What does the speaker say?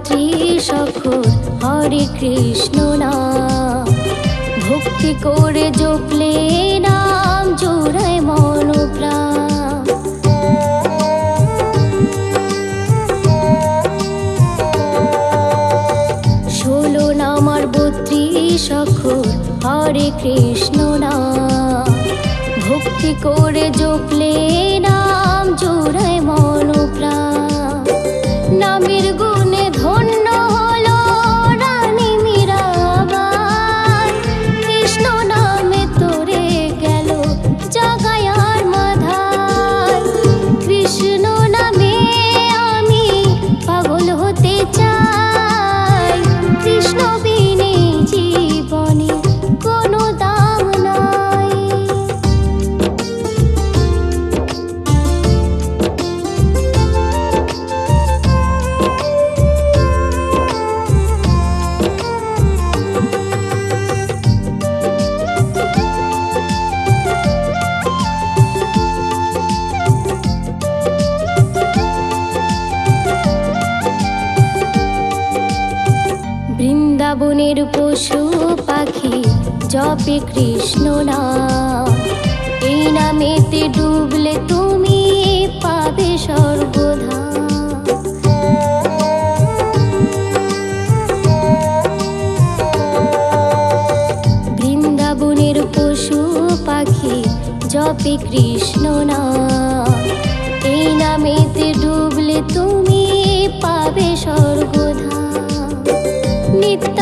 বত্রী সখর হরে কৃষ্ণ নাম, ভক্তি করে জপলে নাম জোড়ায় মন প্রাণ। 16 নাম আর 32 সখর হরে কৃষ্ণ নাম, ভক্তি করে জপলে নাম জোড়ায় মন প্রাণ। নামের গুণে ধন্য হলো রানী মীরাবাই, কৃষ্ণ নামে তোরে গেল জগায় আর মাধায়। কৃষ্ণ নামে আমি পাগল হতে চাই, কৃষ্ণ বিনে জীবনে কোনো দাম নাই। বৃন্দাবনের পশু পাখি জপে কৃষ্ণ নাম, এই নামেতে ডুবলে তুমি পাবে স্বর্গধাম। বৃন্দাবনের পশু পাখি জপে কৃষ্ণ নাম, এই নামেতে ডুবলে তুমি পাবে স্বর্গধাম। নিত্য